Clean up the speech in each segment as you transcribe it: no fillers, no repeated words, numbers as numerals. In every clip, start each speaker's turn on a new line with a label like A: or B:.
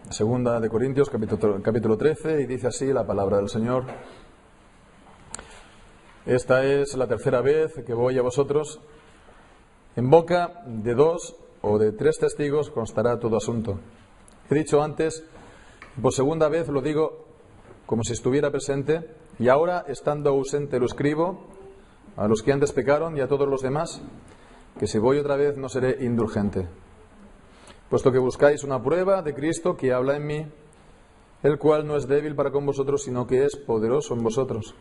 A: Segunda de Corintios, capítulo 13, y dice así la palabra del Señor. Esta es la tercera vez que voy a vosotros. En boca de 2 o de 3 testigos constará todo asunto. He dicho antes, por segunda vez lo digo como si estuviera presente, y ahora, estando ausente, lo escribo a los que antes pecaron y a todos los demás, que si voy otra vez no seré indulgente. Puesto que buscáis una prueba de Cristo que habla en mí, el cual no es débil para con vosotros, sino que es poderoso en vosotros.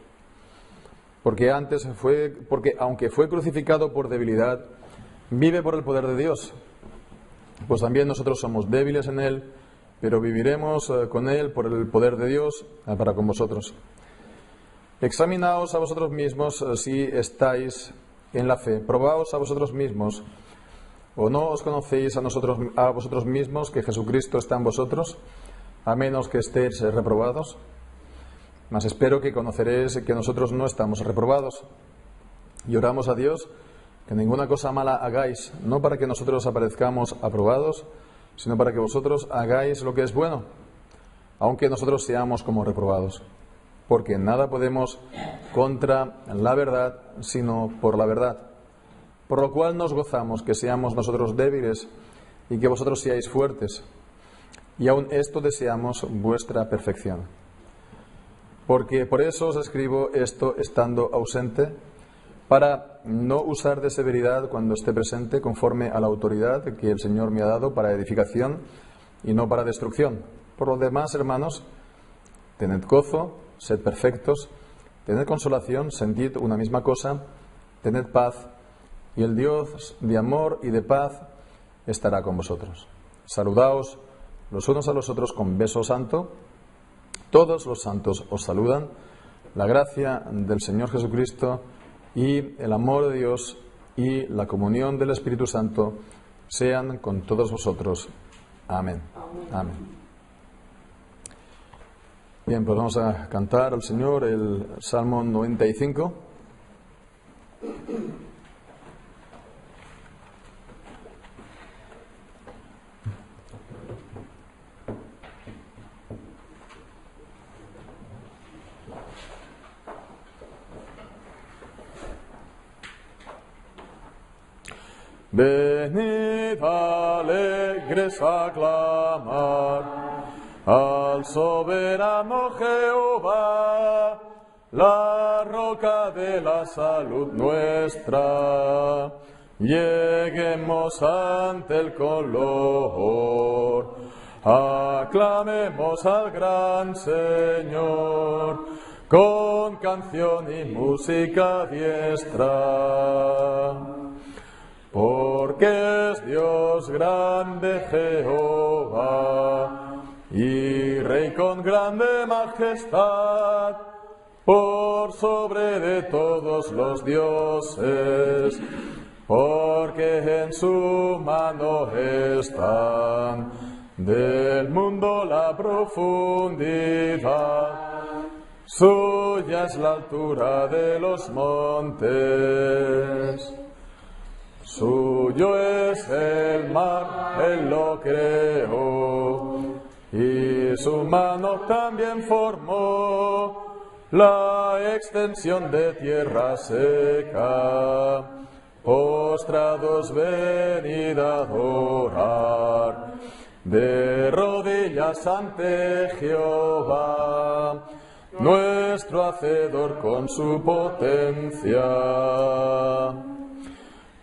A: Porque aunque fue crucificado por debilidad, vive por el poder de Dios. Pues también nosotros somos débiles en Él, pero viviremos con Él por el poder de Dios para con vosotros. Examinaos a vosotros mismos si estáis en la fe. Probaos a vosotros mismos. ¿O no os conocéis a vosotros mismos que Jesucristo está en vosotros, a menos que estéis reprobados? Mas espero que conoceréis que nosotros no estamos reprobados. Y oramos a Dios que ninguna cosa mala hagáis, no para que nosotros aparezcamos aprobados, sino para que vosotros hagáis lo que es bueno, aunque nosotros seamos como reprobados. Porque nada podemos contra la verdad, sino por la verdad. Por lo cual nos gozamos que seamos nosotros débiles y que vosotros seáis fuertes. Y aun esto deseamos vuestra perfección. Porque por eso os escribo esto estando ausente, para no usar de severidad cuando esté presente, conforme a la autoridad que el Señor me ha dado para edificación y no para destrucción. Por lo demás, hermanos, tened gozo, sed perfectos, tened consolación, sentid una misma cosa, tened paz, y el Dios de amor y de paz estará con vosotros. Saludaos los unos a los otros con beso santo. Todos los santos os saludan. La gracia del Señor Jesucristo y el amor de Dios y la comunión del Espíritu Santo sean con todos vosotros. Amén. Amén. Bien, pues vamos a cantar al Señor el Salmo 95. Venid alegres a clamar al soberano Jehová, la roca de la salud nuestra. Lleguemos ante el color, aclamemos al gran Señor con canción y música diestra. Porque es Dios grande Jehová, y Rey con grande majestad, por sobre de todos los dioses, porque en su mano están del mundo la profundidad. Suya es la altura de los montes. Suyo es el mar, Él lo creó, y su mano también formó la extensión de tierra seca. Postrados venid a adorar, de rodillas ante Jehová, nuestro Hacedor con su potencia.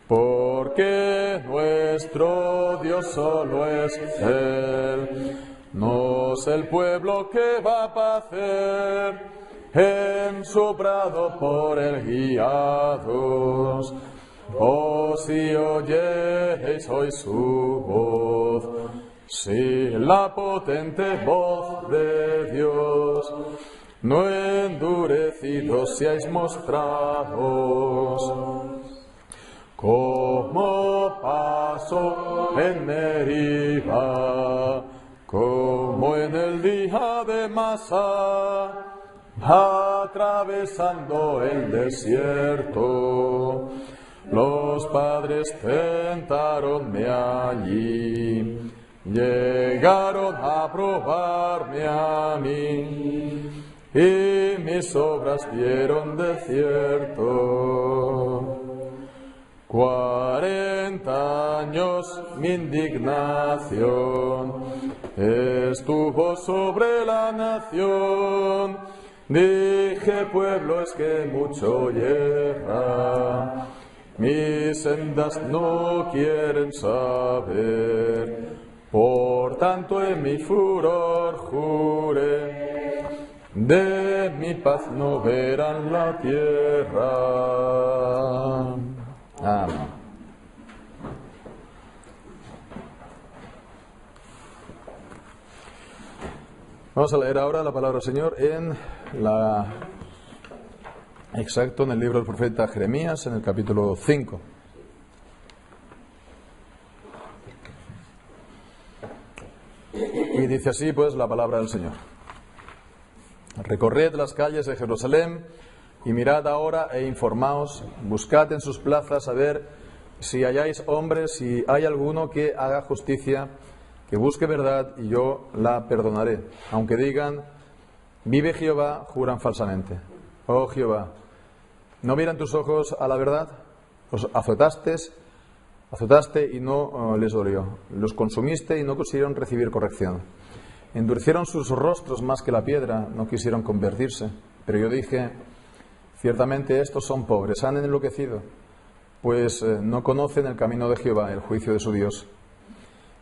A: Porque nuestro Dios solo es Él, no es el pueblo que va a pacer, en su prado por Él guiados. Oh, si oyeis hoy su voz, si la potente voz de Dios, no endurecidos seáis mostrados. Como pasó en Meriba, como en el día de Masá, atravesando el desierto, los padres tentaronme allí, llegaron a probarme a mí, y mis obras dieron de cierto. 40 años mi indignación estuvo sobre la nación. Dije, pueblo es que mucho yerra, mis sendas no quieren saber. Por tanto en mi furor juré, de mi paz no verán la tierra. Amén. Vamos a leer ahora la palabra del Señor en el libro del profeta Jeremías, en el capítulo 5. Y dice así pues la palabra del Señor. Recorred las calles de Jerusalén y mirad ahora e informaos, buscad en sus plazas a ver si halláis hombres, si hay alguno que haga justicia, que busque verdad, y yo la perdonaré. Aunque digan, vive Jehová, juran falsamente. Oh Jehová, ¿no miran tus ojos a la verdad? Los azotaste y no les dolió. Los consumiste y no quisieron recibir corrección. Endurecieron sus rostros más que la piedra, no quisieron convertirse. Pero yo dije, ciertamente estos son pobres, han enloquecido, pues no conocen el camino de Jehová, el juicio de su Dios.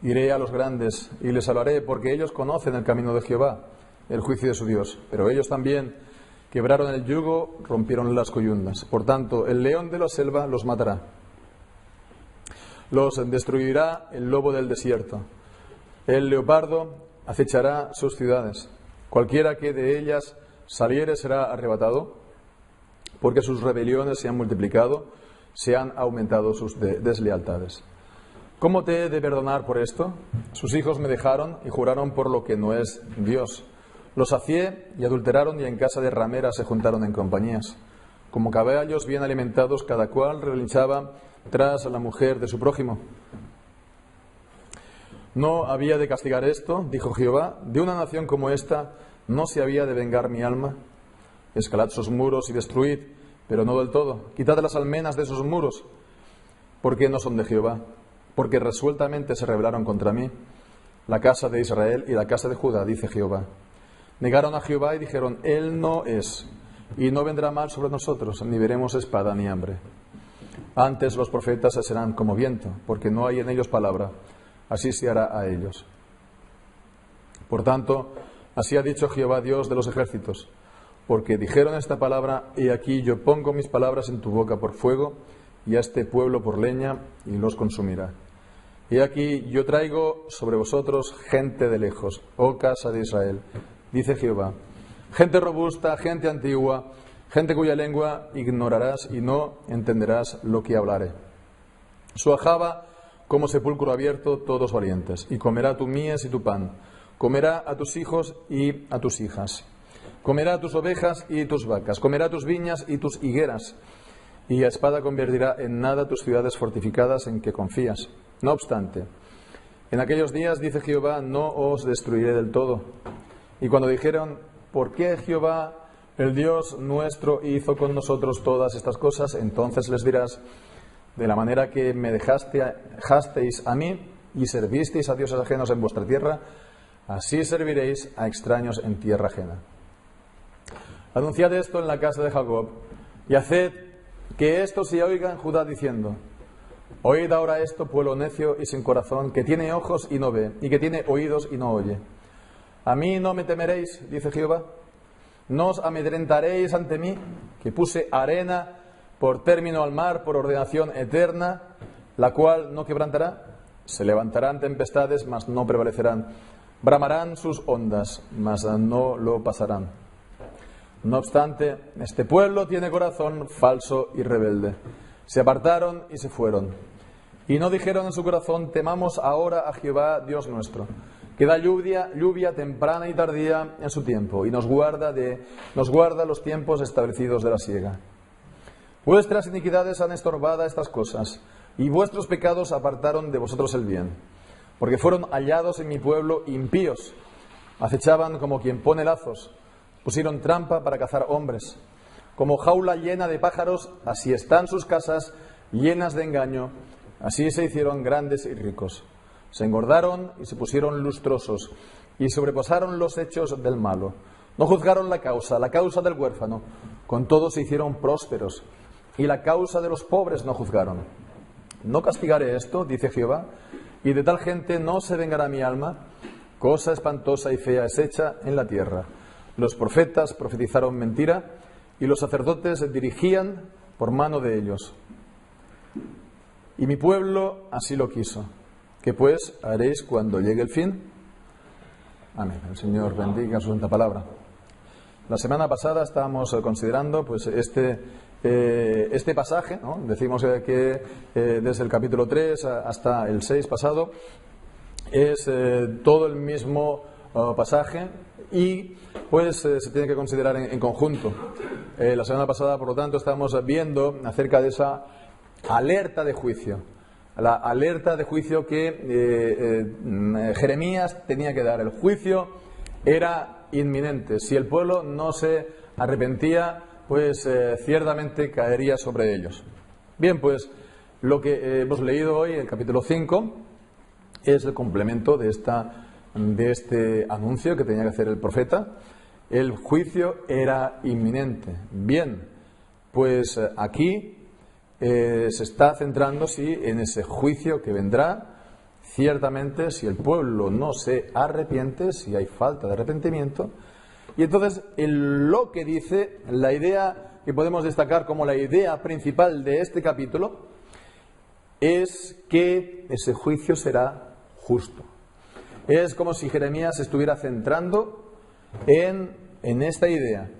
A: Iré a los grandes y les hablaré, porque ellos conocen el camino de Jehová, el juicio de su Dios. Pero ellos también quebraron el yugo, rompieron las coyundas. Por tanto, el león de la selva los matará. Los destruirá el lobo del desierto. El leopardo acechará sus ciudades. Cualquiera que de ellas saliere será arrebatado, porque sus rebeliones se han multiplicado, se han aumentado sus deslealtades. ¿Cómo te he de perdonar por esto? Sus hijos me dejaron y juraron por lo que no es Dios. Los sacié y adulteraron, y en casa de rameras se juntaron en compañías. Como caballos bien alimentados, cada cual relinchaba tras a la mujer de su prójimo. No había de castigar esto, dijo Jehová, de una nación como esta no se había de vengar mi alma. Escalad sus muros y destruid, pero no del todo. Quitad las almenas de sus muros, porque no son de Jehová, porque resueltamente se rebelaron contra mí, la casa de Israel y la casa de Judá, dice Jehová. Negaron a Jehová y dijeron, Él no es, y no vendrá mal sobre nosotros, ni veremos espada ni hambre. Antes los profetas serán como viento, porque no hay en ellos palabra, así se hará a ellos. Por tanto, así ha dicho Jehová, Dios de los ejércitos, porque dijeron esta palabra, y aquí yo pongo mis palabras en tu boca por fuego, y a este pueblo por leña, y los consumirá. Y aquí yo traigo sobre vosotros gente de lejos, oh casa de Israel, dice Jehová, gente robusta, gente antigua, gente cuya lengua ignorarás y no entenderás lo que hablaré. Su ajaba como sepulcro abierto, todos valientes, y comerá tu mies y tu pan, comerá a tus hijos y a tus hijas, comerá a tus ovejas y tus vacas, comerá tus viñas y tus higueras, y a espada convertirá en nada tus ciudades fortificadas en que confías. No obstante, en aquellos días, dice Jehová, no os destruiré del todo. Y cuando dijeron, ¿por qué Jehová, el Dios nuestro, hizo con nosotros todas estas cosas? Entonces les dirás, de la manera que me dejasteis a mí y servisteis a dioses ajenos en vuestra tierra, así serviréis a extraños en tierra ajena. Anunciad esto en la casa de Jacob, y haced que esto se oiga en Judá diciendo, oíd ahora esto, pueblo necio y sin corazón, que tiene ojos y no ve, y que tiene oídos y no oye. A mí no me temeréis, dice Jehová, no os amedrentaréis ante mí, que puse arena por término al mar, por ordenación eterna, la cual no quebrantará. Se levantarán tempestades, mas no prevalecerán. Bramarán sus ondas, mas no lo pasarán. No obstante, este pueblo tiene corazón falso y rebelde. Se apartaron y se fueron. Y no dijeron en su corazón, temamos ahora a Jehová, Dios nuestro, que da lluvia temprana y tardía en su tiempo, y nos guarda los tiempos establecidos de la siega. Vuestras iniquidades han estorbado estas cosas, y vuestros pecados apartaron de vosotros el bien. porque fueron hallados en mi pueblo impíos. Acechaban como quien pone lazos, pusieron trampa para cazar hombres. Como jaula llena de pájaros, así están sus casas llenas de engaño, así se hicieron grandes y ricos. Se engordaron y se pusieron lustrosos, y sobrepasaron los hechos del malo. No juzgaron la causa del huérfano, con todo se hicieron prósperos, y la causa de los pobres no juzgaron. No castigaré esto, dice Jehová, y de tal gente no se vengará mi alma. Cosa espantosa y fea es hecha en la tierra. Los profetas profetizaron mentira, y los sacerdotes dirigían por mano de ellos. Y mi pueblo así lo quiso. ¿Qué pues haréis cuando llegue el fin? Amén. El Señor bendiga su santa palabra. La semana pasada estábamos considerando pues este pasaje, ¿no? Decimos que desde el capítulo 3 hasta el 6 pasado es todo el mismo pasaje y pues se tiene que considerar en conjunto. La semana pasada, por lo tanto, estábamos viendo acerca de esa alerta de juicio, la alerta de juicio que Jeremías tenía que dar. El juicio era inminente. Si el pueblo no se arrepentía, pues ciertamente caería sobre ellos. Bien, pues lo que hemos leído hoy, el capítulo 5, es el complemento de este anuncio que tenía que hacer el profeta. El juicio era inminente. Bien, pues aquí se está centrando en ese juicio que vendrá. Ciertamente, si el pueblo no se arrepiente, si hay falta de arrepentimiento. Y entonces, lo que dice, la idea que podemos destacar como la idea principal de este capítulo, es que ese juicio será justo. Es como si Jeremías se estuviera centrando en esta idea.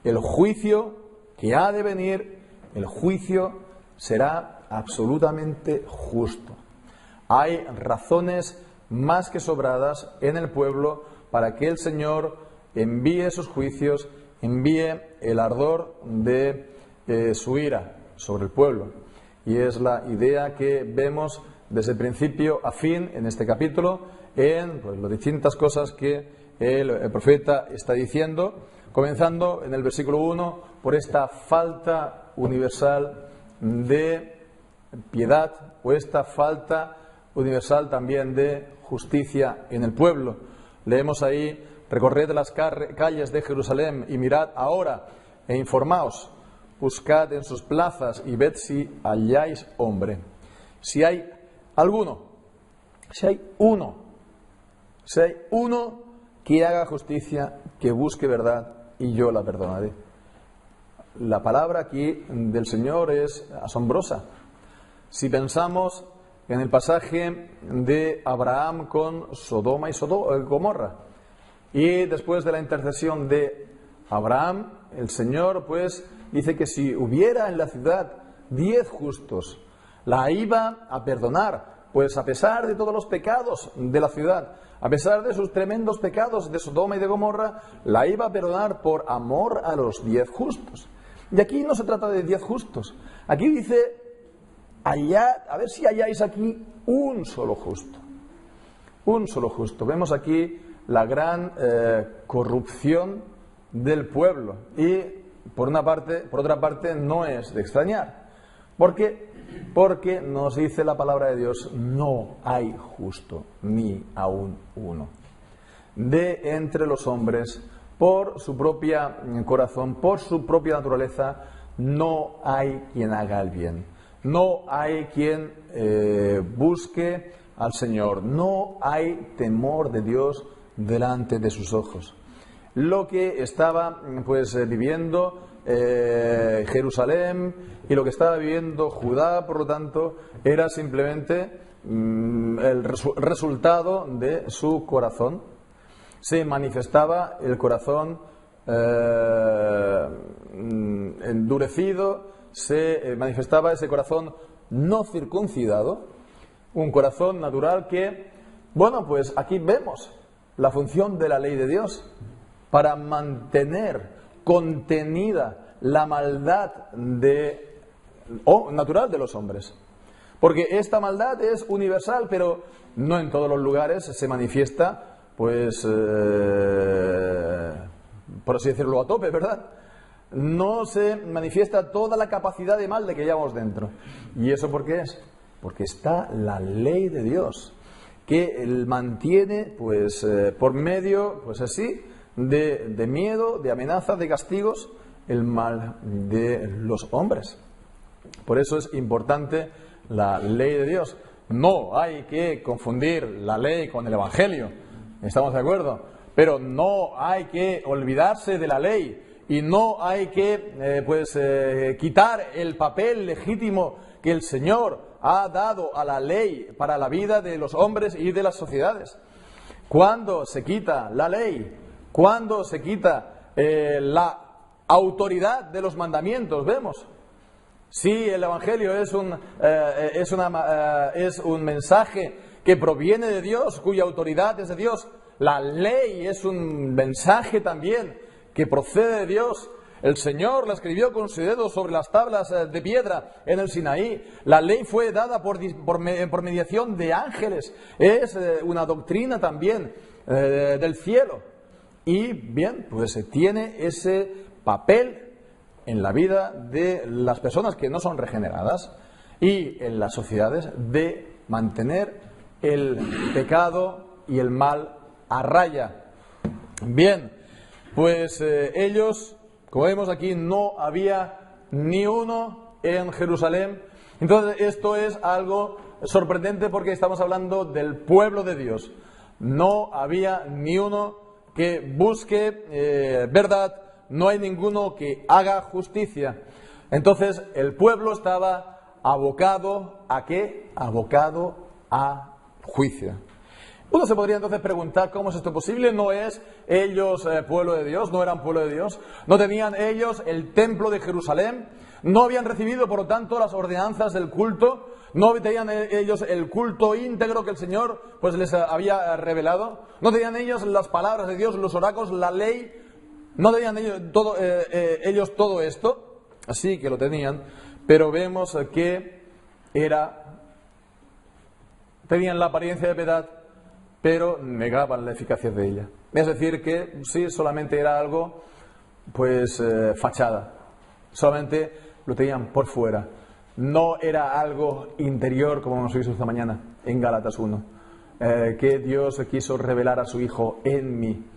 A: El juicio que ha de venir, el juicio será absolutamente justo. Hay razones más que sobradas en el pueblo para que el Señor envíe sus juicios, envíe el ardor de su ira sobre el pueblo. Y es la idea que vemos desde principio a fin en este capítulo, en pues, las distintas cosas que el profeta está diciendo, comenzando en el versículo 1 por esta falta universal de piedad o esta falta universal también de justicia en el pueblo. Leemos ahí: recorred las calles de Jerusalén y mirad ahora e informaos, buscad en sus plazas y ved si halláis hombre. Si hay alguno, si hay uno que haga justicia, que busque verdad, y yo la perdonaré. La palabra aquí del Señor es asombrosa. Si pensamos en el pasaje de Abraham con Sodoma y Gomorra, y después de la intercesión de Abraham, el Señor pues dice que si hubiera en la ciudad 10 justos, la iba a perdonar, pues a pesar de todos los pecados de la ciudad, a pesar de sus tremendos pecados de Sodoma y de Gomorra, la iba a perdonar por amor a los 10 justos. Y aquí no se trata de 10 justos. Aquí dice: hallad, a ver si halláis aquí un solo justo. Un solo justo. Vemos aquí la gran corrupción del pueblo. Y por otra parte, no es de extrañar. Porque nos dice la palabra de Dios: no hay justo, ni aún uno. De entre los hombres, por su propia corazón, por su propia naturaleza, no hay quien haga el bien. No hay quien busque al Señor. No hay temor de Dios delante de sus ojos. Lo que estaba pues viviendo Jerusalén y lo que estaba viviendo Judá, por lo tanto, era simplemente el resultado de su corazón. Se manifestaba el corazón endurecido, se manifestaba ese corazón no circuncidado, un corazón natural que, bueno, pues aquí vemos la función de la ley de Dios para mantener contenida la maldad natural de los hombres. Porque esta maldad es universal, pero no en todos los lugares se manifiesta, pues, por así decirlo, a tope, ¿verdad? No se manifiesta toda la capacidad de mal de que llevamos dentro. ¿Y eso por qué es? Porque está la ley de Dios, que él mantiene, pues, por medio, pues así, de miedo, de amenazas, de castigos, el mal de los hombres. Por eso es importante la ley de Dios. No hay que confundir la ley con el Evangelio, ¿estamos de acuerdo? Pero no hay que olvidarse de la ley y no hay que quitar el papel legítimo que el Señor ha dado a la ley para la vida de los hombres y de las sociedades. Cuando se quita la ley, cuando se quita la autoridad de los mandamientos, vemos. Si el Evangelio es un mensaje que proviene de Dios, cuya autoridad es de Dios, la ley es un mensaje también que procede de Dios. El Señor la escribió con su dedo sobre las tablas de piedra en el Sinaí. La ley fue dada por mediación de ángeles. Es una doctrina también del cielo. Y bien, pues tiene ese papel en la vida de las personas que no son regeneradas y en las sociedades de mantener el pecado y el mal a raya. Bien, pues ellos, como vemos aquí, no había ni uno en Jerusalén. Entonces esto es algo sorprendente porque estamos hablando del pueblo de Dios. No había ni uno que busque verdad. No hay ninguno que haga justicia. Entonces el pueblo estaba abocado ¿a qué? Abocado a juicio. Uno se podría entonces preguntar cómo es esto posible. ¿No es ellos pueblo de Dios? ¿No eran pueblo de Dios? ¿No tenían ellos el templo de Jerusalén? ¿No habían recibido por lo tanto las ordenanzas del culto? ¿No tenían ellos el culto íntegro que el Señor pues les había revelado? ¿No tenían ellos las palabras de Dios, los oráculos, la ley? ¿No tenían ellos todo esto? Así que lo tenían, pero vemos que tenían la apariencia de piedad, pero negaban la eficacia de ella. Es decir, que sí, solamente era algo, pues, fachada. Solamente lo tenían por fuera. No era algo interior, como hemos visto esta mañana en Gálatas 1, que Dios quiso revelar a su Hijo en mí.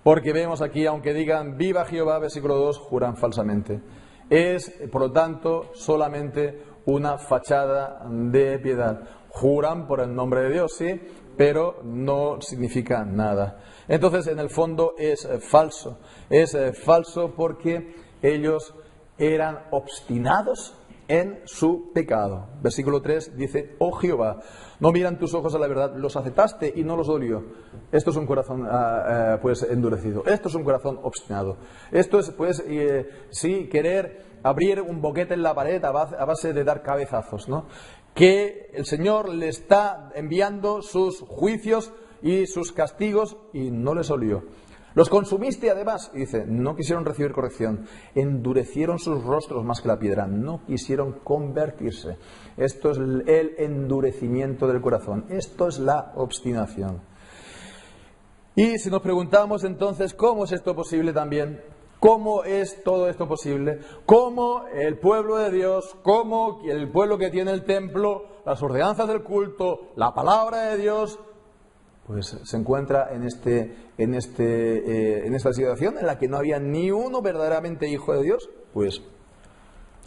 A: Porque vemos aquí, aunque digan viva Jehová, versículo 2, juran falsamente. Es, por lo tanto, solamente una fachada de piedad. Juran por el nombre de Dios, sí, pero no significa nada. Entonces, en el fondo es falso. Es falso porque ellos eran obstinados en su pecado. Versículo 3 dice: oh Jehová, no miran tus ojos a la verdad, los aceptaste y no los dolió. Esto es un corazón pues endurecido. Esto es un corazón obstinado. Esto es pues sí, querer abrir un boquete en la pared a base de dar cabezazos, ¿no? Que el Señor le está enviando sus juicios y sus castigos y no les olió. Los consumiste además, y dice, no quisieron recibir corrección, endurecieron sus rostros más que la piedra, no quisieron convertirse. Esto es el endurecimiento del corazón, esto es la obstinación. Y si nos preguntamos entonces, ¿cómo es esto posible también? ¿Cómo es todo esto posible? ¿Cómo el pueblo de Dios, cómo el pueblo que tiene el templo, las ordenanzas del culto, la palabra de Dios, pues se encuentra en esta situación en la que no había ni uno verdaderamente hijo de Dios? Pues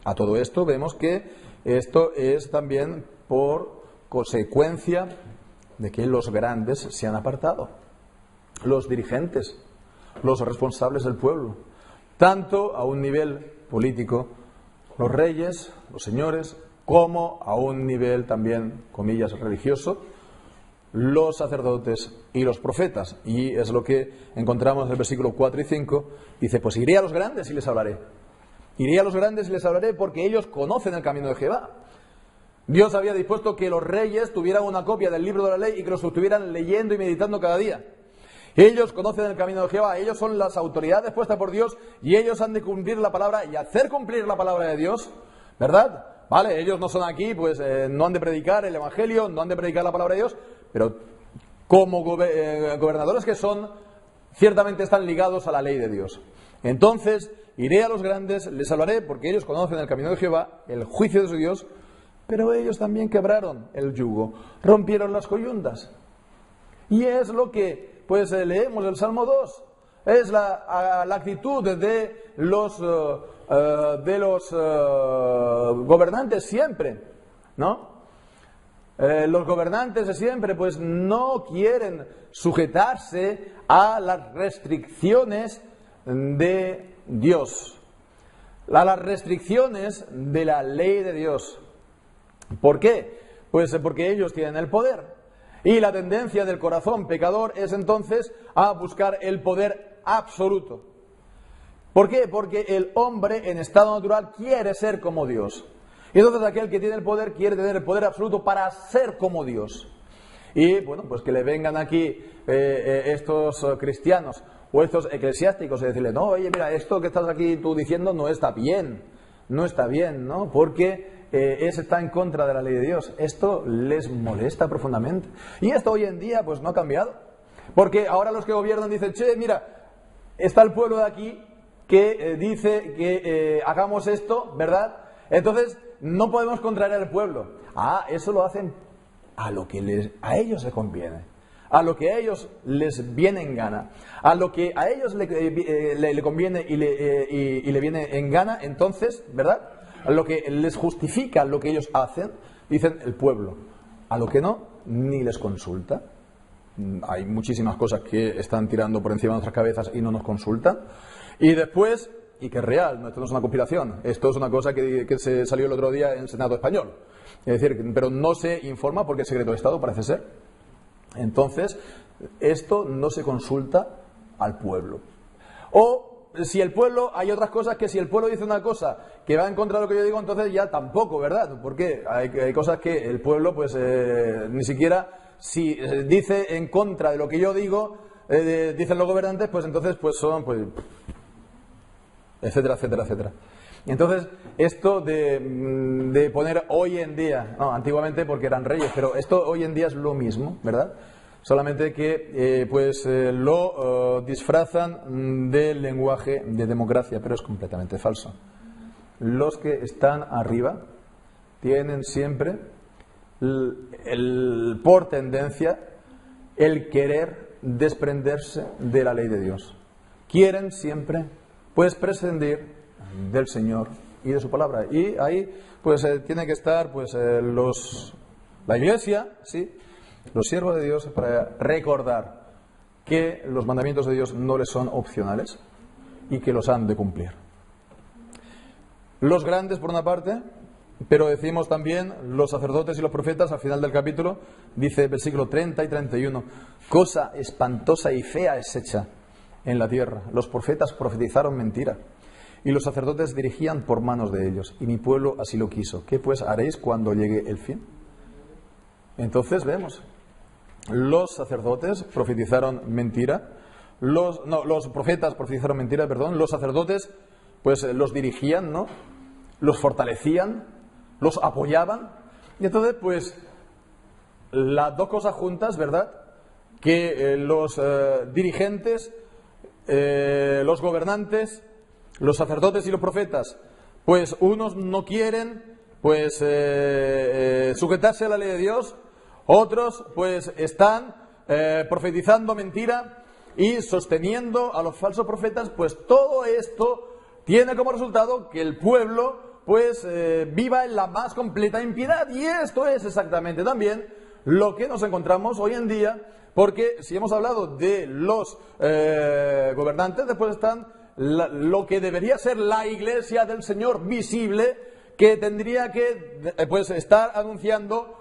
A: a todo esto vemos que esto es también por consecuencia de que los grandes se han apartado, los dirigentes, los responsables del pueblo, tanto a un nivel político, los reyes, los señores, como a un nivel también, comillas, religioso, los sacerdotes y los profetas. Y es lo que encontramos en el versículo 4 y 5. Dice, pues iré a los grandes y les hablaré. Iré a los grandes y les hablaré porque ellos conocen el camino de Jehová. Dios había dispuesto que los reyes tuvieran una copia del libro de la ley y que los estuvieran leyendo y meditando cada día. Ellos conocen el camino de Jehová, ellos son las autoridades puestas por Dios y ellos han de cumplir la palabra y hacer cumplir la palabra de Dios, ¿verdad? Vale, ellos no son aquí, pues no han de predicar el Evangelio, no han de predicar la palabra de Dios, pero como gobernadores que son, ciertamente están ligados a la ley de Dios. Entonces, iré a los grandes, les hablaré, porque ellos conocen el camino de Jehová, el juicio de su Dios, pero ellos también quebraron el yugo, rompieron las coyundas. Y es lo que, pues, leemos el Salmo 2. Es la actitud de los gobernantes siempre, ¿no? Los gobernantes de siempre, pues, no quieren sujetarse a las restricciones de Dios, a las restricciones de la ley de Dios. ¿Por qué? Pues porque ellos tienen el poder. Y la tendencia del corazón pecador es entonces a buscar el poder absoluto. ¿Por qué? Porque el hombre en estado natural quiere ser como Dios. Y entonces aquel que tiene el poder quiere tener el poder absoluto para ser como Dios. Y bueno, pues que le vengan aquí estos cristianos o estos eclesiásticos y decirle, no, oye, mira, esto que estás aquí tú diciendo no está bien, ¿no? Porque está en contra de la ley de Dios. Esto les molesta profundamente. Y esto hoy en día pues no ha cambiado. Porque ahora los que gobiernan dicen, che, mira, está el pueblo de aquí que dice que hagamos esto, ¿verdad? Entonces no podemos contrariar al pueblo. Eso lo hacen a lo que a ellos les conviene, a lo que a ellos les viene en gana, a lo que a ellos le conviene y le viene en gana, entonces, ¿verdad? A lo que les justifica lo que ellos hacen, dicen el pueblo. A lo que no, ni les consulta. Hay muchísimas cosas que están tirando por encima de nuestras cabezas y no nos consultan. Y después, y que es real, esto no es una conspiración, esto es una cosa que se salió el otro día en el Senado español. Es decir, pero no se informa porque es secreto de Estado, parece ser. Entonces, esto no se consulta al pueblo. O si el pueblo, hay otras cosas que si el pueblo dice una cosa que va en contra de lo que yo digo, entonces ya tampoco, ¿verdad? Porque hay cosas que el pueblo, pues ni siquiera, si dice en contra de lo que yo digo, dicen los gobernantes, pues entonces pues son, pues, etcétera, etcétera, etcétera. Y entonces, esto de poner hoy en día, no, antiguamente porque eran reyes, pero esto hoy en día es lo mismo, ¿verdad? Solamente que lo disfrazan del lenguaje de democracia, pero es completamente falso. Los que están arriba tienen siempre por tendencia el querer desprenderse de la ley de Dios. Quieren siempre, pues, prescindir del Señor y de su palabra. Y ahí, pues, tiene que estar, pues, la Iglesia, sí, los siervos de Dios, para recordar que los mandamientos de Dios no les son opcionales y que los han de cumplir. Los grandes, por una parte, pero decimos también los sacerdotes y los profetas, al final del capítulo, dice versículo 30 y 31, cosa espantosa y fea es hecha en la tierra. Los profetas profetizaron mentira y los sacerdotes dirigían por manos de ellos, y mi pueblo así lo quiso. ¿Qué pues haréis cuando llegue el fin? Entonces vemos, los sacerdotes profetizaron mentira, los profetas profetizaron mentira, perdón, los sacerdotes pues los dirigían, ¿no? Los fortalecían, los apoyaban, y entonces pues las dos cosas juntas, ¿verdad? Que los dirigentes, los gobernantes, los sacerdotes y los profetas, pues unos no quieren pues sujetarse a la ley de Dios, otros pues están profetizando mentira y sosteniendo a los falsos profetas. Pues todo esto tiene como resultado que el pueblo pues viva en la más completa impiedad, y esto es exactamente también lo que nos encontramos hoy en día, porque si hemos hablado de los gobernantes, después están lo que debería ser la Iglesia del Señor visible, que tendría que pues estar anunciando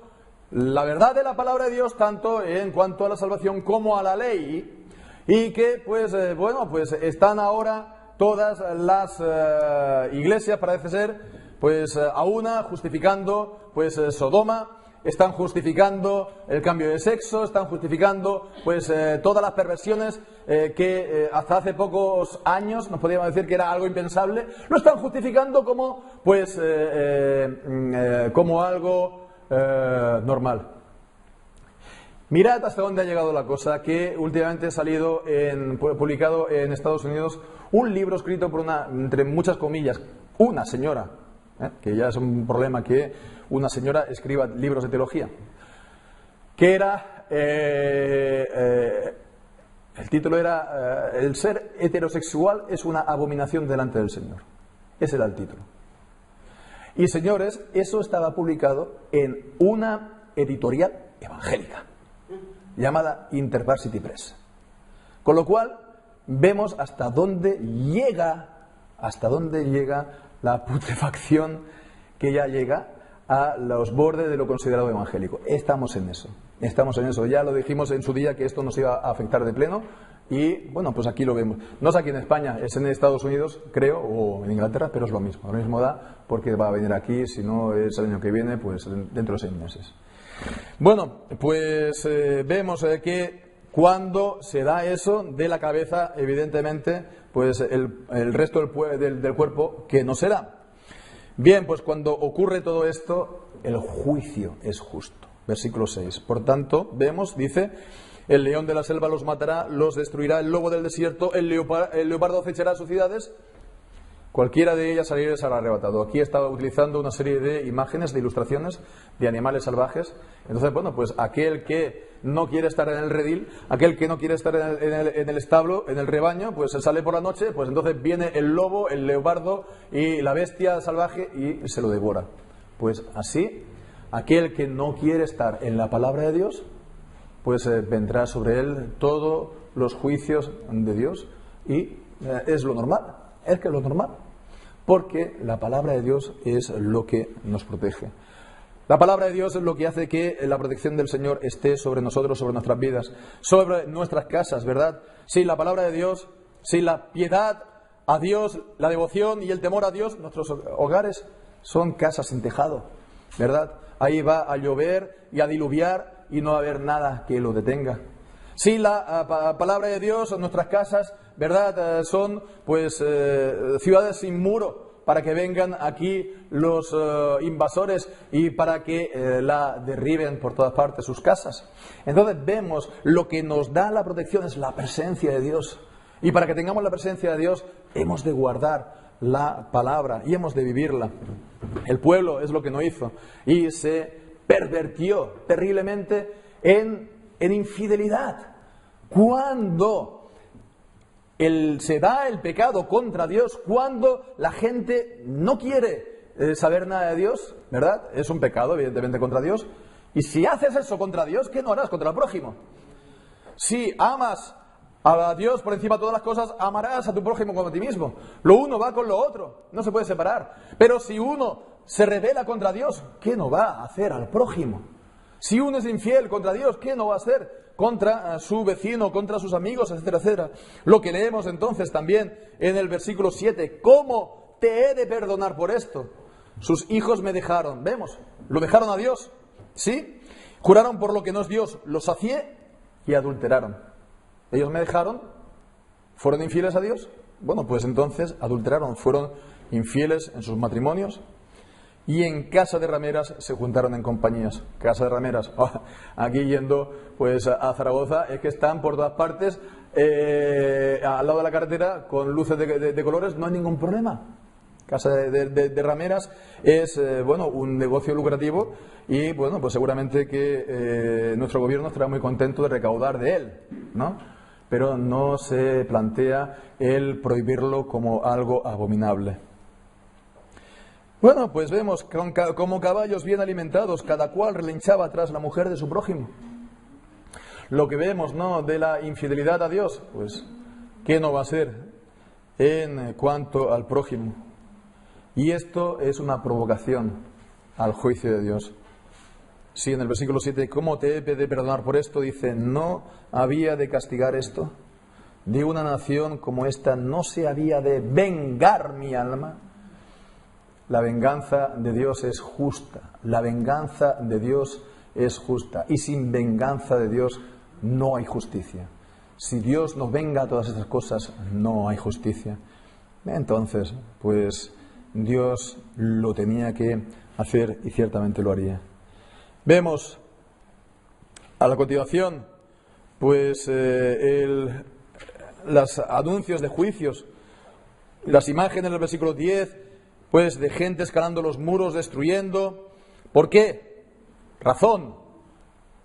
A: la verdad de la palabra de Dios, tanto en cuanto a la salvación como a la ley, y que pues pues están ahora todas las iglesias, parece ser, pues a una justificando pues Sodoma están justificando el cambio de sexo, están justificando pues todas las perversiones que hasta hace pocos años nos podíamos decir que era algo impensable, lo están justificando como pues como algo normal. Mirad hasta dónde ha llegado la cosa, que últimamente ha salido publicado en Estados Unidos un libro escrito por entre muchas comillas, una señora, que ya es un problema que una señora escriba libros de teología, que era, el título era el ser heterosexual es una abominación delante del Señor. Ese era el título. Y señores, eso estaba publicado en una editorial evangélica llamada InterVarsity Press. Con lo cual vemos hasta dónde llega la putrefacción que ya llega a los bordes de lo considerado evangélico. Estamos en eso. Ya lo dijimos en su día que esto nos iba a afectar de pleno y bueno, pues aquí lo vemos. No es aquí en España, es en Estados Unidos, creo, o en Inglaterra, pero es lo mismo. Lo mismo da porque va a venir aquí, si no es el año que viene, pues dentro de 6 meses. Bueno, pues vemos que cuando se da eso de la cabeza, evidentemente, pues el resto del cuerpo que no se da. Bien, pues cuando ocurre todo esto, el juicio es justo. Versículo 6. Por tanto, vemos, dice, el león de la selva los matará, los destruirá el lobo del desierto, el leopardo acechará sus ciudades. Cualquiera de ellas salir será arrebatado. Aquí estaba utilizando una serie de imágenes, de ilustraciones de animales salvajes. Entonces, bueno, pues aquel que no quiere estar en el redil, aquel que no quiere estar en el establo, en el rebaño, pues se sale por la noche, pues entonces viene el lobo, el leopardo y la bestia salvaje y se lo devora. Pues así, aquel que no quiere estar en la palabra de Dios, pues vendrá sobre él todos los juicios de Dios y es lo normal, es que es lo normal. Porque la palabra de Dios es lo que nos protege. La palabra de Dios es lo que hace que la protección del Señor esté sobre nosotros, sobre nuestras vidas, sobre nuestras casas, ¿verdad? Sí, la palabra de Dios, sí, la piedad a Dios, la devoción y el temor a Dios, nuestros hogares son casas sin tejado, ¿verdad? Ahí va a llover y a diluviar y no va a haber nada que lo detenga. Sí, la palabra de Dios, nuestras casas, ¿verdad? Son pues ciudades sin muro para que vengan aquí los invasores y para que la derriben por todas partes sus casas. Entonces vemos lo que nos da la protección es la presencia de Dios. Y para que tengamos la presencia de Dios hemos de guardar la palabra y hemos de vivirla. El pueblo es lo que no hizo y se pervertió terriblemente en infidelidad. Cuando se da el pecado contra Dios, cuando la gente no quiere saber nada de Dios, ¿verdad? Es un pecado, evidentemente, contra Dios. Y si haces eso contra Dios, ¿qué no harás contra el prójimo? Si amas a Dios por encima de todas las cosas, amarás a tu prójimo como a ti mismo. Lo uno va con lo otro, no se puede separar. Pero si uno se rebela contra Dios, ¿qué no va a hacer al prójimo? Si uno es infiel contra Dios, ¿qué no va a hacer contra su vecino, contra sus amigos, etcétera, etcétera? Lo que leemos entonces también en el versículo 7, ¿cómo te he de perdonar por esto? Sus hijos me dejaron, vemos, lo dejaron a Dios, ¿sí? Juraron por lo que no es Dios, lo sacié y adulteraron. Ellos me dejaron, fueron infieles a Dios, bueno, pues entonces adulteraron, fueron infieles en sus matrimonios. Y en casa de rameras se juntaron en compañías. Casa de rameras. Aquí yendo pues a Zaragoza es que están por todas partes al lado de la carretera con luces de colores, no hay ningún problema. Casa de rameras es bueno, un negocio lucrativo y bueno, pues seguramente que nuestro gobierno estará muy contento de recaudar de él, ¿no? Pero no se plantea el prohibirlo como algo abominable. Bueno, pues vemos como caballos bien alimentados, cada cual relinchaba tras la mujer de su prójimo. Lo que vemos, ¿no?, de la infidelidad a Dios, pues, ¿qué no va a ser en cuanto al prójimo? Y esto es una provocación al juicio de Dios. Sí, en el versículo 7, ¿cómo te he de perdonar por esto? Dice, ¿no había de castigar esto? De una nación como esta no se había de vengar mi alma. La venganza de Dios es justa. La venganza de Dios es justa. Y sin venganza de Dios no hay justicia. Si Dios no venga a todas estas cosas, no hay justicia. Entonces, pues Dios lo tenía que hacer y ciertamente lo haría. Vemos a la continuación, pues los anuncios de juicios, las imágenes del versículo 10, pues de gente escalando los muros, destruyendo. ¿Por qué? Razón,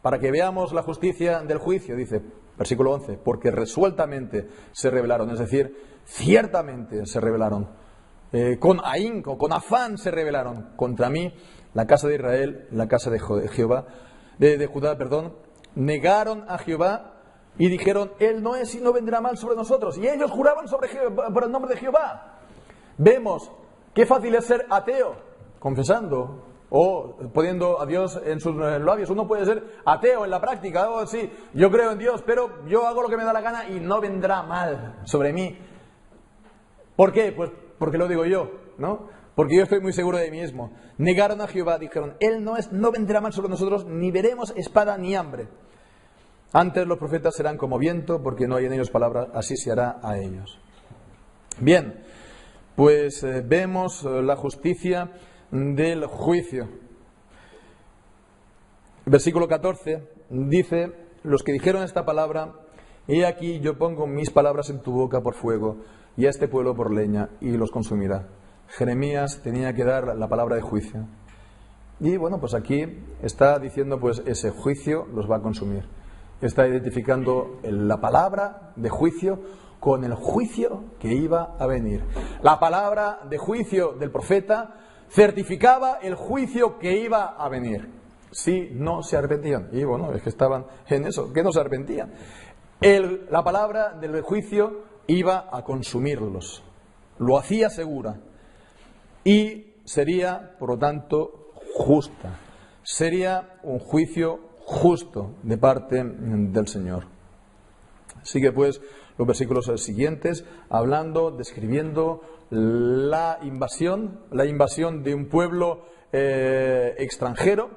A: para que veamos la justicia del juicio, dice versículo 11, porque resueltamente se rebelaron, es decir, ciertamente se rebelaron, con ahínco, con afán se rebelaron contra mí, la casa de Israel, la casa de Jehová, de Judá, perdón, negaron a Jehová y dijeron, Él no es y no vendrá mal sobre nosotros, y ellos juraban por el nombre de Jehová. Vemos qué fácil es ser ateo, confesando o poniendo a Dios en sus labios. Uno puede ser ateo en la práctica. Oh, sí, yo creo en Dios, pero yo hago lo que me da la gana y no vendrá mal sobre mí. ¿Por qué? Pues porque lo digo yo, ¿no? Porque yo estoy muy seguro de mí mismo. Negaron a Jehová, dijeron, Él no vendrá mal sobre nosotros, ni veremos espada ni hambre. Antes los profetas serán como viento, porque no hay en ellos palabras, así se hará a ellos. Bien, pues vemos la justicia del juicio. Versículo 14 dice, los que dijeron esta palabra, he aquí yo pongo mis palabras en tu boca por fuego y a este pueblo por leña y los consumirá. Jeremías tenía que dar la palabra de juicio. Y bueno, pues aquí está diciendo, pues ese juicio los va a consumir. Está identificando la palabra de juicio con el juicio que iba a venir. La palabra de juicio del profeta certificaba el juicio que iba a venir, si no se arrepentían. Y bueno, es que estaban en eso, que no se arrepentían. La palabra del juicio iba a consumirlos, lo hacía segura, y sería, por lo tanto, justa. Sería un juicio justo de parte del Señor. Sigue pues los versículos siguientes, hablando, describiendo la invasión de un pueblo extranjero,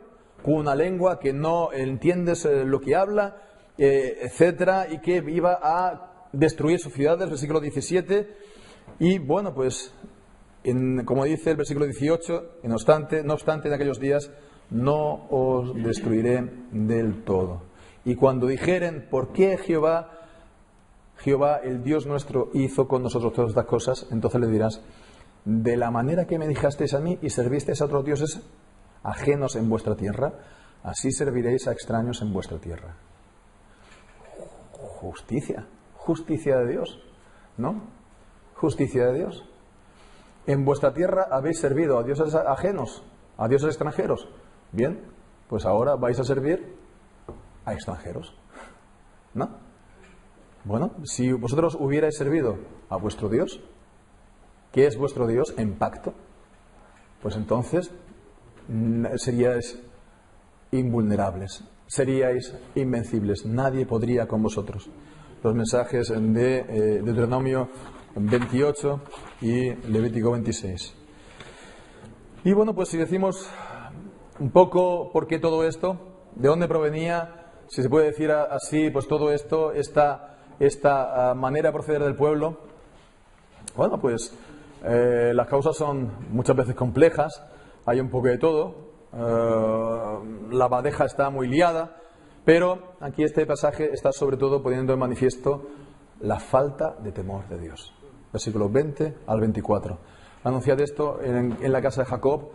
A: con una lengua que no entiendes lo que habla, etcétera, y que iba a destruir sus ciudades, versículo 17, y bueno, pues, como dice el versículo 18, no obstante, en aquellos días no os destruiré del todo. Y cuando dijeren, ¿por qué Jehová, el Dios nuestro, hizo con nosotros todas estas cosas? Entonces le dirás, de la manera que me dijasteis a mí y servisteis a otros dioses ajenos en vuestra tierra, así serviréis a extraños en vuestra tierra. Justicia de Dios, ¿no? Justicia de Dios. En vuestra tierra habéis servido a dioses ajenos, a dioses extranjeros. Bien, pues ahora vais a servir a extranjeros, ¿no? Bueno, si vosotros hubierais servido a vuestro Dios, que es vuestro Dios en pacto, pues entonces seríais invulnerables, seríais invencibles, nadie podría con vosotros. Los mensajes de Deuteronomio 28 y Levítico 26. Y bueno, pues si decimos un poco por qué todo esto, de dónde provenía, si se puede decir así, pues todo esto, esta manera de proceder del pueblo. Bueno, pues las causas son muchas veces complejas, hay un poco de todo, la madeja está muy liada, pero aquí este pasaje está sobre todo poniendo en manifiesto la falta de temor de Dios. Versículos 20 al 24. Anunciad esto en la casa de Jacob,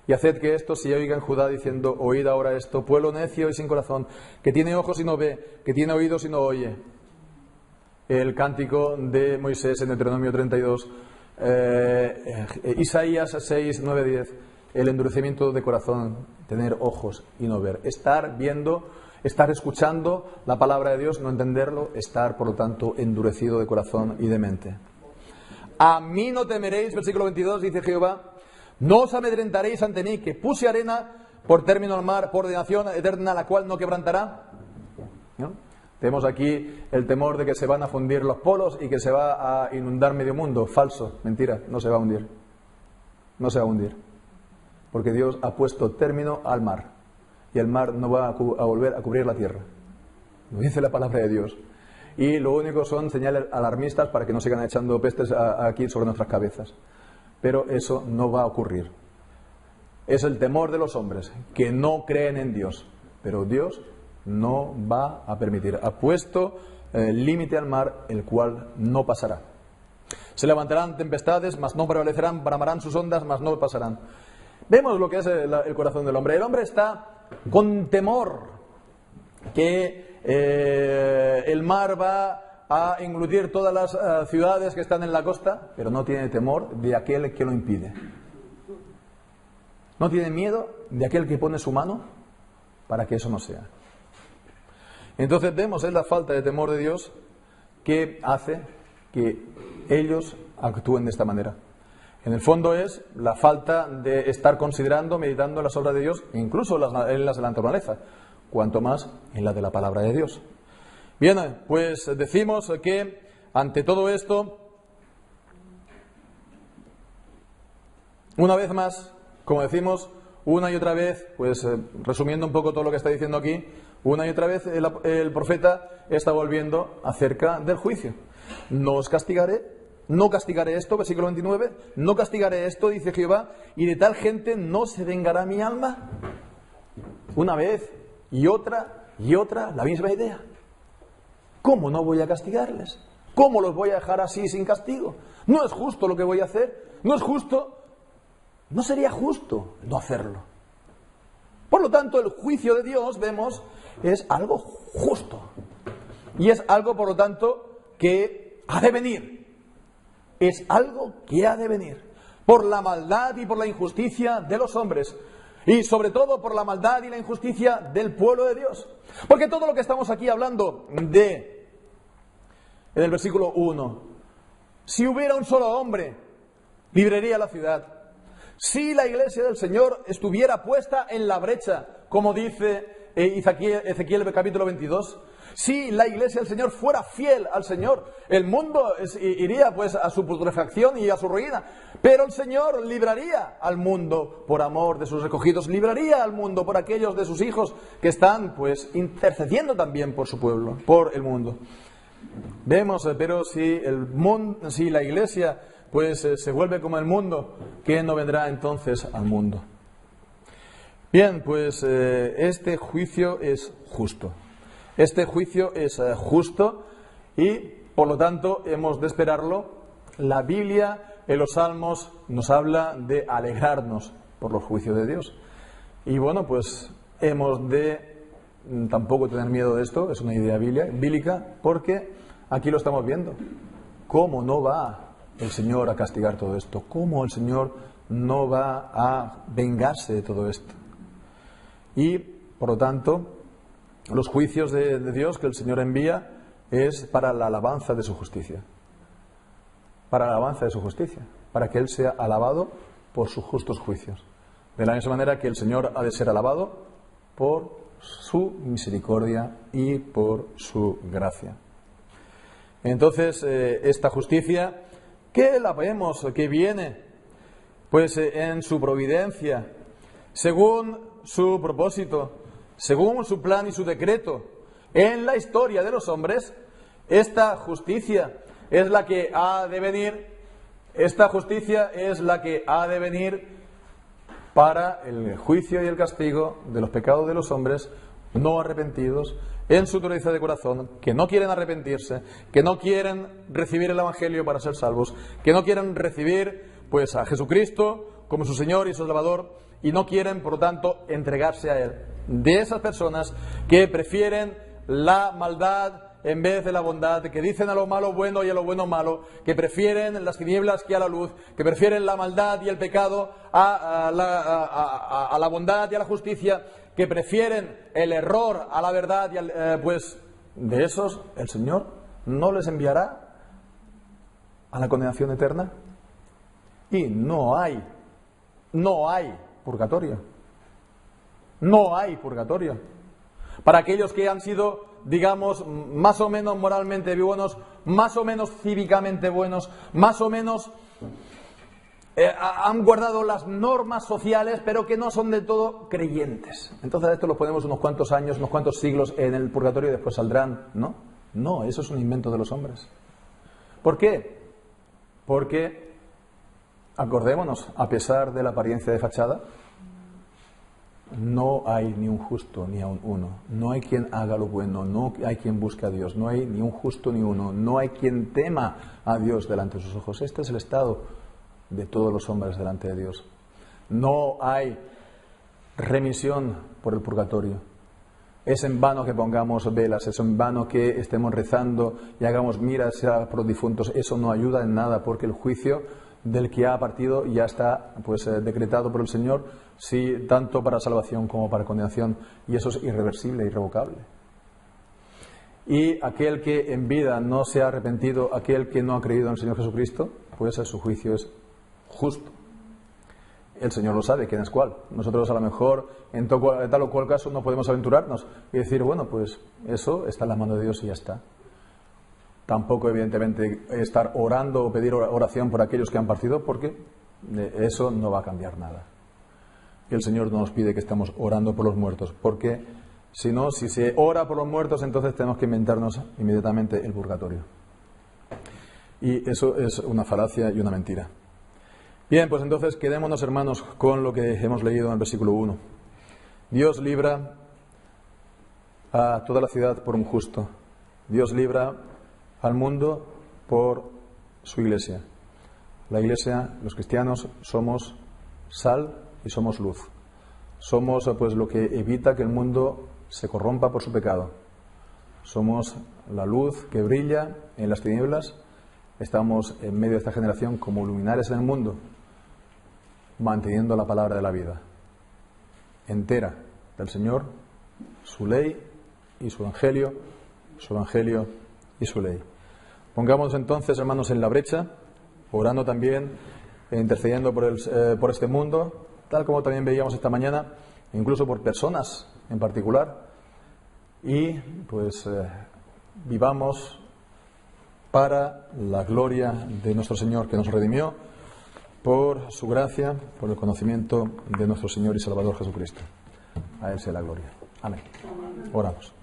A: y haced que esto se oiga en Judá, diciendo, oíd ahora esto, pueblo necio y sin corazón, que tiene ojos y no ve, que tiene oídos y no oye. El cántico de Moisés en Deuteronomio 32, Isaías 6, 9, 10, el endurecimiento de corazón, tener ojos y no ver, estar viendo, estar escuchando la palabra de Dios, no entenderlo, estar por lo tanto endurecido de corazón y de mente. A mí no temeréis, versículo 22, dice Jehová, no os amedrentaréis ante mí, que puse arena por término al mar, por ordenación eterna, la cual no quebrantará, ¿no? Tenemos aquí el temor de que se van a fundir los polos y que se va a inundar medio mundo. Falso, mentira, no se va a hundir. No se va a hundir. Porque Dios ha puesto término al mar. y el mar no va a volver a cubrir la tierra. Lo dice la palabra de Dios. Y lo único son señales alarmistas para que no sigan echando pestes aquí sobre nuestras cabezas. Pero eso no va a ocurrir. Es el temor de los hombres, que no creen en Dios. Pero Dios no va a permitir. Ha puesto límite al mar, el cual no pasará. Se levantarán tempestades, mas no prevalecerán, bramarán sus ondas, mas no pasarán. Vemos lo que es el corazón del hombre. El hombre está con temor que el mar va a englutir todas las ciudades que están en la costa, pero no tiene temor de aquel que lo impide. No tiene miedo de aquel que pone su mano para que eso no sea. Entonces vemos, es la falta de temor de Dios que hace que ellos actúen de esta manera. En el fondo es la falta de estar considerando, meditando las obras de Dios, incluso en las de la naturaleza, cuanto más en la de la palabra de Dios. Bien, pues decimos que ante todo esto, una vez más, como decimos, una y otra vez, pues resumiendo un poco todo lo que está diciendo aquí, una y otra vez el profeta está volviendo acerca del juicio. No os castigaré, no castigaré esto, versículo 29, no castigaré esto, dice Jehová, y de tal gente no se vengará mi alma. Una vez y otra, la misma idea. ¿Cómo no voy a castigarles? ¿Cómo los voy a dejar así sin castigo? No es justo lo que voy a hacer, no es justo, no sería justo no hacerlo. Por lo tanto, el juicio de Dios, vemos, es algo justo. Y es algo, por lo tanto, que ha de venir. Es algo que ha de venir. Por la maldad y por la injusticia de los hombres. Y sobre todo por la maldad y la injusticia del pueblo de Dios. Porque todo lo que estamos aquí hablando en el versículo 1. Si hubiera un solo hombre, libraría la ciudad. Si la iglesia del Señor estuviera puesta en la brecha, como dice Ezequiel capítulo 22, si la iglesia del Señor fuera fiel al Señor, el mundo iría pues a su putrefacción y a su ruina. Pero el Señor libraría al mundo por amor de sus escogidos, libraría al mundo por aquellos de sus hijos que están pues intercediendo también por su pueblo, por el mundo. Vemos, pero si la iglesia pues se vuelve como el mundo, ¿quién no vendrá entonces al mundo? Bien, pues este juicio es justo. Este juicio es justo y, por lo tanto, hemos de esperarlo. La Biblia, en los Salmos, nos habla de alegrarnos por los juicios de Dios. Y bueno, pues hemos de tampoco tener miedo de esto, es una idea bíblica, porque aquí lo estamos viendo. ¿Cómo no va el Señor a castigar todo esto? ¿Cómo el Señor no va a vengarse de todo esto? Y, por lo tanto, los juicios de Dios que el Señor envía es para la alabanza de su justicia. Para la alabanza de su justicia. Para que Él sea alabado por sus justos juicios. De la misma manera que el Señor ha de ser alabado por su misericordia y por su gracia. Entonces, esta justicia, que la vemos, que viene, pues en su providencia, según su propósito, según su plan y su decreto, en la historia de los hombres, esta justicia es la que ha de venir, esta justicia es la que ha de venir para el juicio y el castigo de los pecados de los hombres no arrepentidos, en su dureza de corazón, que no quieren arrepentirse, que no quieren recibir el Evangelio para ser salvos, que no quieren recibir pues a Jesucristo como su Señor y su Salvador, y no quieren, por lo tanto, entregarse a Él. De esas personas que prefieren la maldad en vez de la bondad, que dicen a lo malo bueno y a lo bueno malo, que prefieren las tinieblas que a la luz, que prefieren la maldad y el pecado a la bondad y a la justicia, que prefieren el error a la verdad y pues de esos el Señor no les enviará a la condenación eterna. Y no hay purgatorio. No hay purgatorio. Para aquellos que han sido, digamos, más o menos moralmente buenos, más o menos cívicamente buenos, más o menos han guardado las normas sociales, pero que no son del todo creyentes. Entonces a esto lo ponemos unos cuantos años, unos cuantos siglos en el purgatorio y después saldrán. No, eso es un invento de los hombres. ¿Por qué? Porque, acordémonos, a pesar de la apariencia de fachada, no hay ni un justo ni aun uno. No hay quien haga lo bueno, no hay quien busque a Dios, no hay ni un justo ni uno, no hay quien tema a Dios delante de sus ojos. Este es el estado de todos los hombres delante de Dios. No hay remisión por el purgatorio. Es en vano que pongamos velas, es en vano que estemos rezando y hagamos miras por los difuntos. Eso no ayuda en nada, porque el juicio del que ha partido ya está decretado por el Señor, sí, tanto para salvación como para condenación, y eso es irreversible, irrevocable. Y aquel que en vida no se ha arrepentido, aquel que no ha creído en el Señor Jesucristo, pues su juicio es justo. El Señor lo sabe, quién es cuál. Nosotros a lo mejor en tal o cual caso no podemos aventurarnos y decir, bueno, pues eso está en la mano de Dios y ya está. Tampoco, evidentemente, estar orando o pedir oración por aquellos que han partido, porque eso no va a cambiar nada. Y el Señor no nos pide que estemos orando por los muertos, porque si no, si se ora por los muertos, entonces tenemos que inventarnos inmediatamente el purgatorio. Y eso es una falacia y una mentira. Bien, pues entonces quedémonos, hermanos, con lo que hemos leído en el versículo 1. Dios libra a toda la ciudad por un justo. Dios libra al mundo por su iglesia. La iglesia, los cristianos, somos sal y somos luz. Somos pues lo que evita que el mundo se corrompa por su pecado. Somos la luz que brilla en las tinieblas. Estamos en medio de esta generación como luminares en el mundo, manteniendo la palabra de la vida entera del Señor, su ley y su evangelio y su ley. Pongamos entonces, hermanos, en la brecha, orando también e intercediendo por este mundo, tal como también veíamos esta mañana, incluso por personas en particular, y pues vivamos para la gloria de nuestro Señor, que nos redimió por su gracia, por el conocimiento de nuestro Señor y Salvador Jesucristo. A Él sea la gloria. Amén. Oramos.